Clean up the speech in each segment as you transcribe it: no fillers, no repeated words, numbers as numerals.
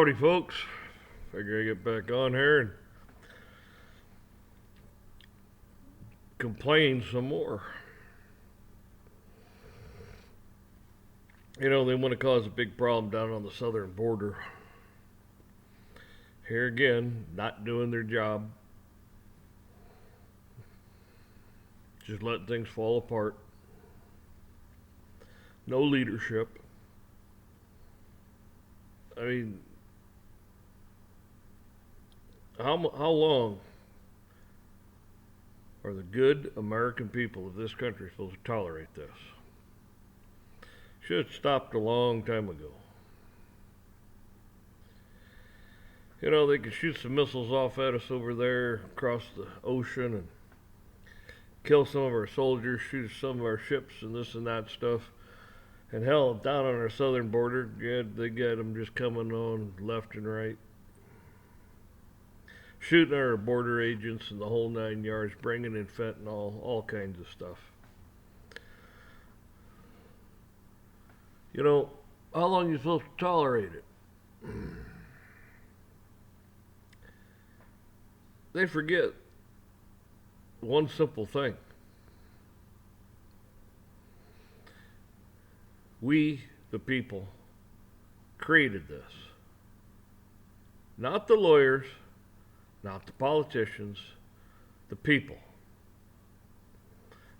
Howdy, folks. Figure I get back on here and complain some more. They want to cause a big problem down on the southern border. Here again, not doing their job. Just letting things fall apart. No leadership. I mean, how long are the good American people of this country supposed to tolerate this? Should have stopped a long time ago. They could shoot some missiles off at us over there across the ocean and kill some of our soldiers, shoot some of our ships and this and that stuff. And hell, down on our southern border, yeah, they got them just coming on left and right. Shooting our border agents and the whole 9 yards, bringing in fentanyl, all kinds of stuff. How long are you supposed to tolerate it? They forget one simple thing. We, the people, created this. Not the lawyers, not the politicians, the people.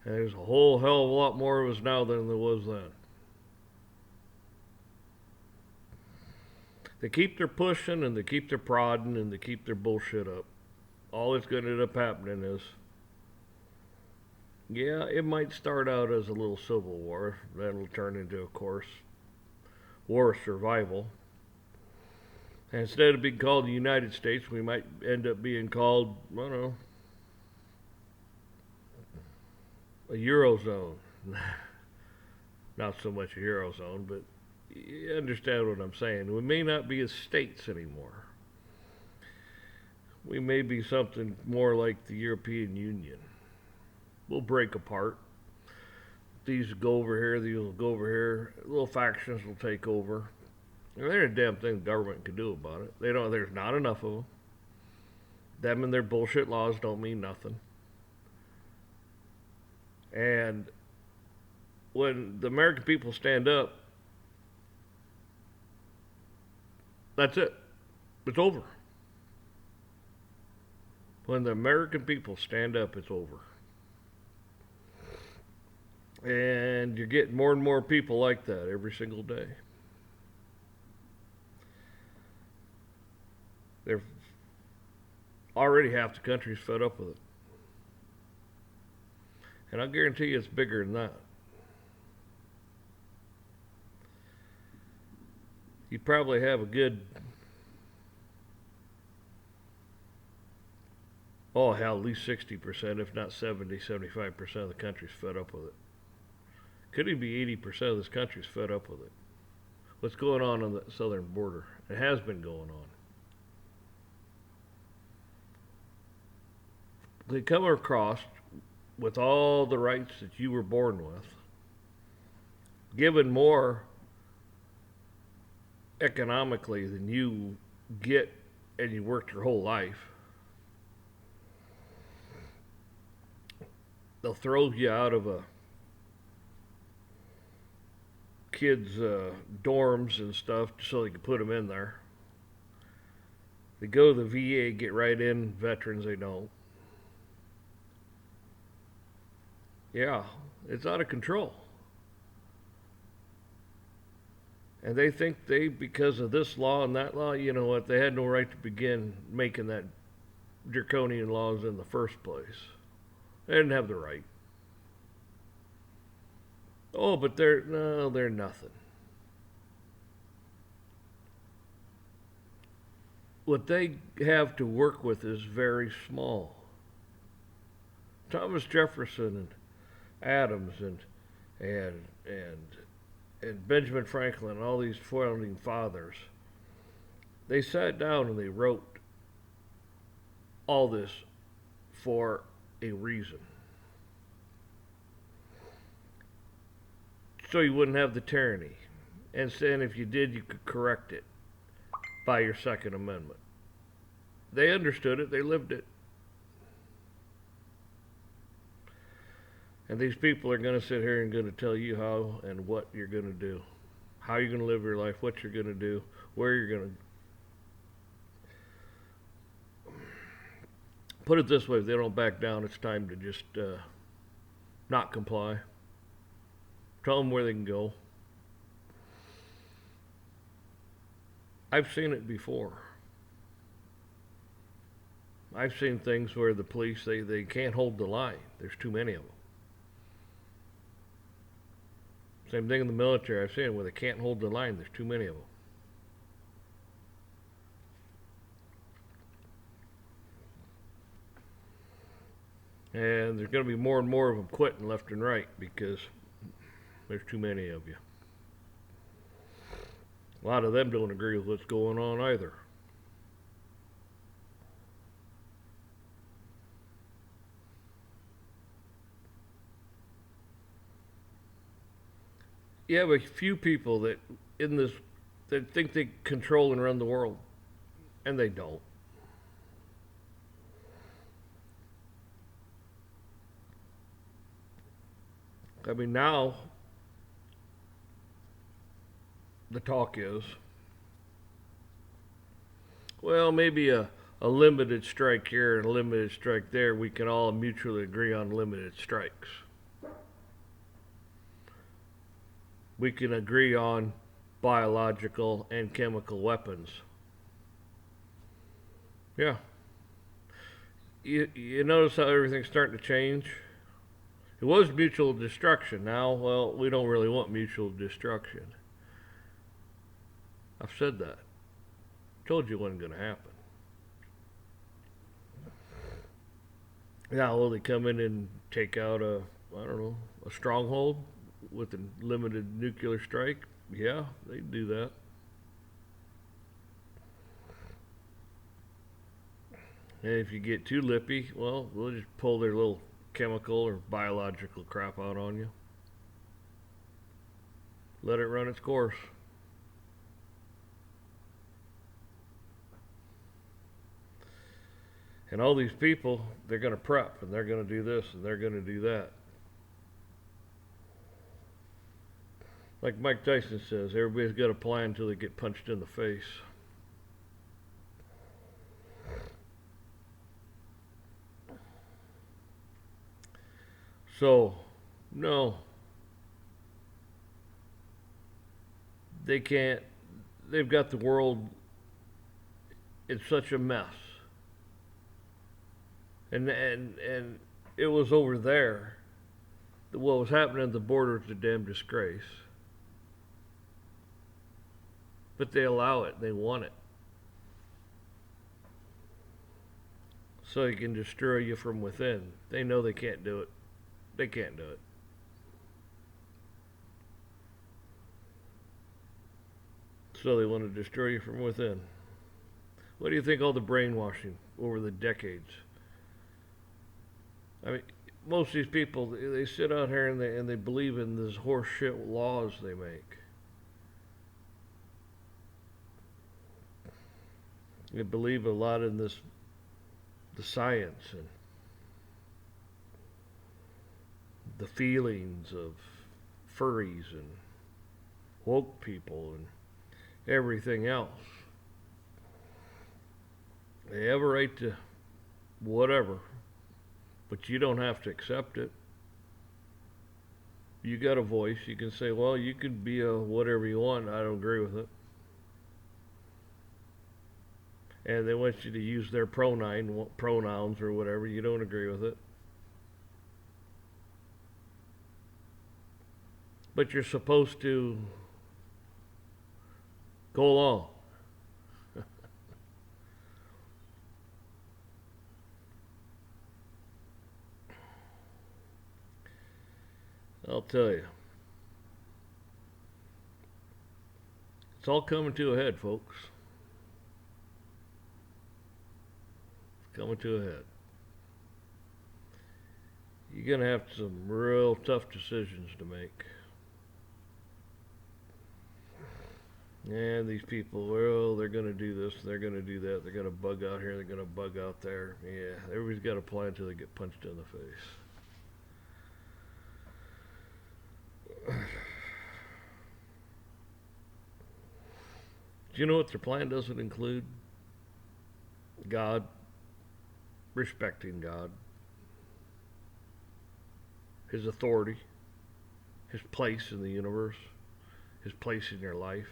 And there's a whole hell of a lot more of us now than there was then. They keep their pushing and they keep their prodding and they keep their bullshit up. All that's going to end up happening is, yeah, it might start out as a little civil war. That'll turn into, of course, war of survival. And instead of being called the United States, we might end up being called, I don't know, a Eurozone. Not so much a Eurozone, but you understand what I'm saying. We may not be as states anymore. We may be something more like the European Union. We'll break apart. These will go over here, these will go over here. Little factions will take over. There ain't a damn thing the government can do about it. There's not enough of them. Them and their bullshit laws don't mean nothing. And when the American people stand up, that's it. It's over. When the American people stand up, it's over. And you're getting more and more people like that every single day. They're already half the country's fed up with it. And I guarantee you it's bigger than that. You probably have a good, at least 60%, if not 70, 75% of the country's fed up with it. Could even be 80% of this country's fed up with it. What's going on the southern border? It has been going on. They come across with all the rights that you were born with, given more economically than you get and you worked your whole life. They'll throw you out of a kids' dorms and stuff so they can put them in there. They go to the VA, get right in. Veterans, they don't. Yeah, it's out of control. And they think because of this law and that law, you know what, they had no right to begin making that draconian laws in the first place. They didn't have the right. Oh, but they're nothing. What they have to work with is very small. Thomas Jefferson and Adams and Benjamin Franklin and all these founding fathers, they sat down and they wrote all this for a reason. So you wouldn't have the tyranny. And saying if you did, you could correct it. by your Second Amendment. They understood it, they lived it. And these people are going to sit here and going to tell you how and what you're going to do, how you're going to live your life, what you're going to do, where you're going to. Put it this way, if they don't back down, it's time to just not comply. Tell them where they can go. I've seen it before. I've seen things where the police, they can't hold the line. There's too many of them. Same thing in the military. I've seen it where they can't hold the line. There's too many of them. And there's going to be more and more of them quitting left and right because there's too many of you. A lot of them don't agree with what's going on either. You have a few people that think they control and run the world, and they don't. I mean, now the talk is, well, maybe a limited strike here and a limited strike there. We can all mutually agree on limited strikes. We can agree on biological and chemical weapons. Yeah. You notice how everything's starting to change? It was mutual destruction. Now, well, we don't really want mutual destruction. I've said that. Told you it wasn't going to happen. Now, will they come in and take out a stronghold with a limited nuclear strike? Yeah, they do that. And if you get too lippy, well, they'll just pull their little chemical or biological crap out on you. Let it run its course. And all these people, they're going to prep and they're going to do this and they're going to do that. Like Mike Tyson says, everybody's got a plan until they get punched in the face. So, no. They can't. They've got the world in such a mess. And it was over there. What was happening at the border is a damn disgrace. But they allow it. They want it. So they can destroy you from within. They know they can't do it. They can't do it. So they want to destroy you from within. What do you think all the brainwashing over the decades? I mean, most of these people, they sit out here and they believe in these horse shit laws they make. They believe a lot in the science and the feelings of furries and woke people and everything else. They have a right to whatever, but you don't have to accept it. You got a voice. You can say, well, you could be a whatever you want. I don't agree with it. And they want you to use their pronouns or whatever. You don't agree with it. But you're supposed to go along. I'll tell you. It's all coming to a head, folks. It's coming to a head. You're going to have some real tough decisions to make. And these people, well, they're going to do this, they're going to do that, they're going to bug out here, they're going to bug out there. Yeah, everybody's got a plan until they get punched in the face. Do you know what their plan doesn't include? God, respecting God, His authority, His place in the universe, His place in your life.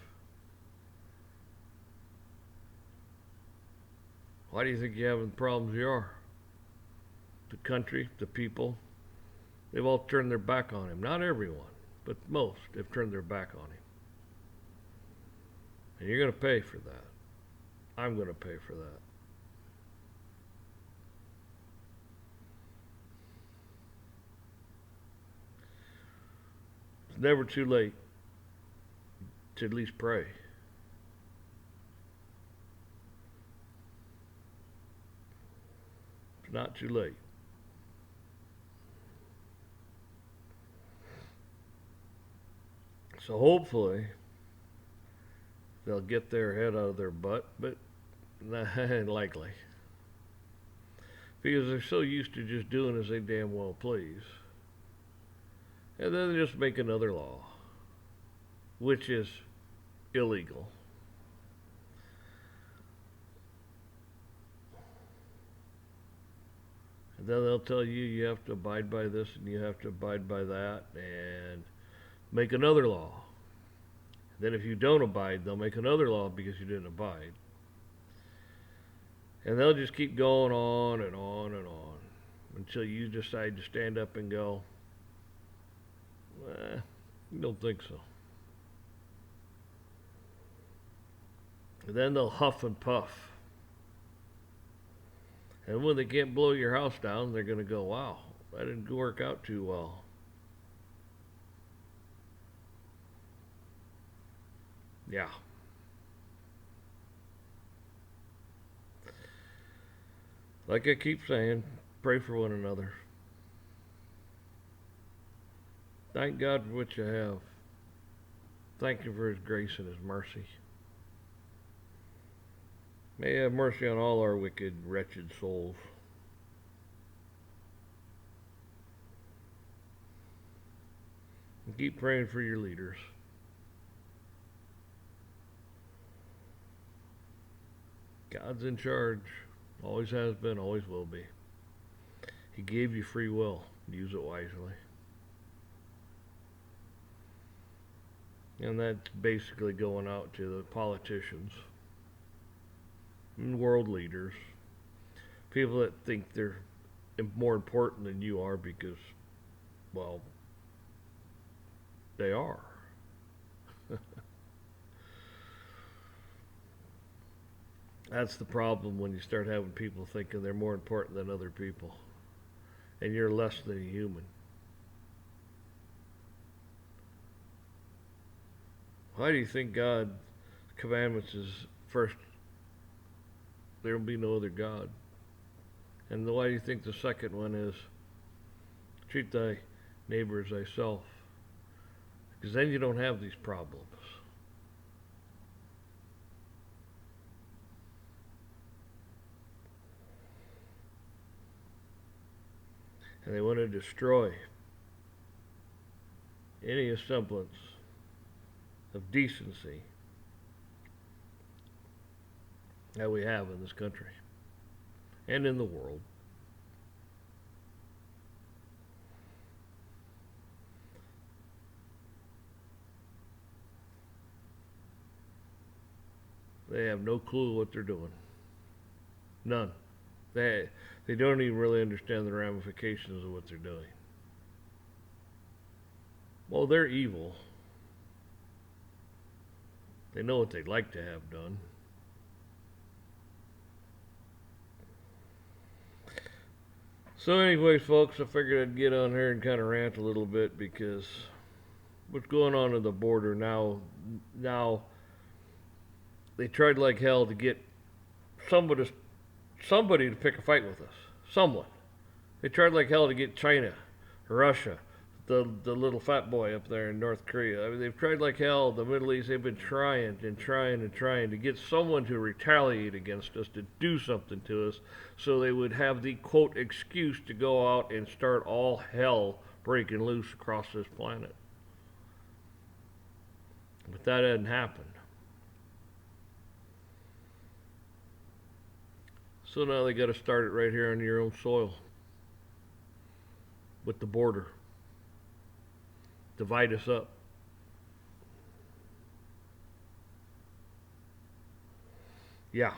Why do you think you're having the problems you are? The country, the people, they've all turned their back on Him. Not everyone, but most have turned their back on Him. And you're going to pay for that. I'm going to pay for that. It's never too late to at least pray. It's not too late. So hopefully they'll get their head out of their butt, but not likely. Because they're so used to just doing as they damn well please. And then they just make another law, which is illegal. And then they'll tell you you have to abide by this and you have to abide by that and make another law. Then if you don't abide, they'll make another law because you didn't abide. And they'll just keep going on and on and on until you decide to stand up and go, I don't think so. And then they'll huff and puff. And when they can't blow your house down, they're going to go, wow, that didn't work out too well. Yeah. Like I keep saying, pray for one another. Thank God for what you have. Thank Him for His grace and His mercy. May He have mercy on all our wicked, wretched souls. And keep praying for your leaders. God's in charge. Always has been, always will be. He gave you free will. Use it wisely. And that's basically going out to the politicians and world leaders. People that think they're more important than you are because, well, they are. That's the problem when you start having people thinking they're more important than other people. And you're less than a human. Why do you think God's commandments is first, there will be no other God? And why do you think the second one is, treat thy neighbor as thyself? Because then you don't have these problems. And they want to destroy any semblance of decency that we have in this country and in the world. They have no clue what they're doing. None. They don't even really understand the ramifications of what they're doing. Well, they're evil. They know what they'd like to have done. So anyways, folks, I figured I'd get on here and kind of rant a little bit because what's going on at the border now, they tried like hell to get somebody to pick a fight with us. Someone. They tried like hell to get China, Russia, the little fat boy up there in North Korea. I mean, they've tried like hell. The Middle East, they've been trying and trying and trying to get someone to retaliate against us, to do something to us, so they would have the quote excuse to go out and start all hell breaking loose across this planet. But that hadn't happened. So now they got to start it right here on your own soil with the border. Divide us up. Yeah.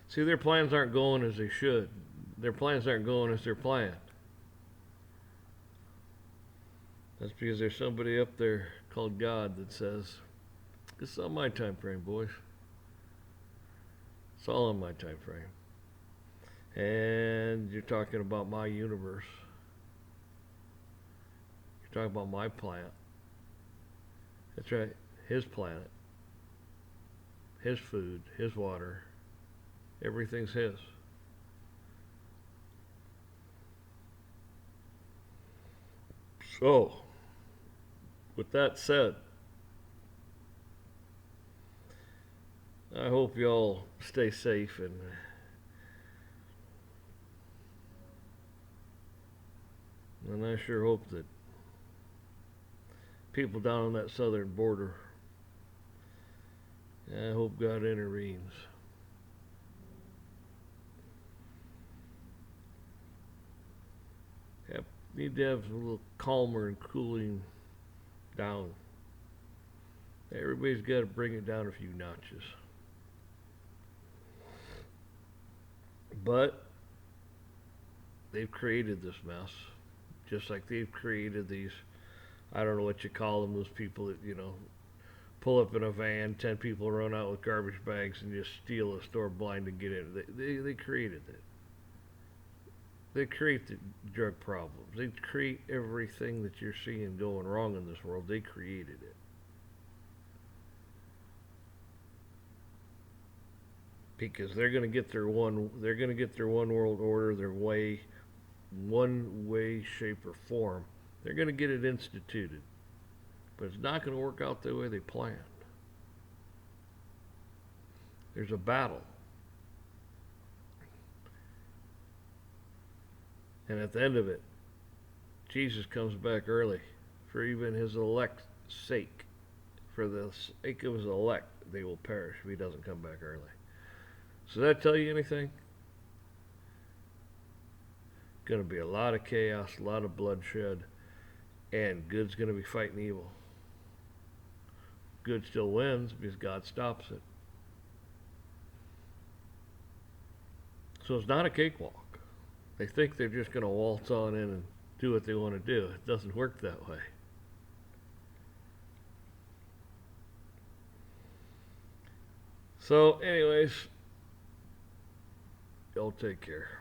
See, their plans aren't going as they should. Their plans aren't going as they're planned. That's because there's somebody up there called God that says, "This is on my time frame, boys. It's all on my time frame." And you're talking about my universe. You're talking about my planet. That's right. His planet. His food. His water. Everything's his. So, with that said, I hope y'all stay safe, and I sure hope that people down on that southern border, I hope God intervenes. Need to have a little calmer and cooling down. Everybody's got to bring it down a few notches. But they've created this mess, just like they've created these, I don't know what you call them, those people that, pull up in a van, 10 people run out with garbage bags and just steal a store blind and get in. They created it. They create the drug problems. They create everything that you're seeing going wrong in this world. They created it. Because they're going to get their one world order, their way, one way, shape, or form. They're going to get it instituted. But it's not going to work out the way they planned. There's a battle. And at the end of it, Jesus comes back early for even his elect's sake. For the sake of his elect, they will perish if he doesn't come back early. So does that tell you anything? Going to be a lot of chaos, a lot of bloodshed, and good's going to be fighting evil. Good still wins because God stops it. So it's not a cakewalk. They think they're just going to waltz on in and do what they want to do. It doesn't work that way. So, anyways, y'all take care.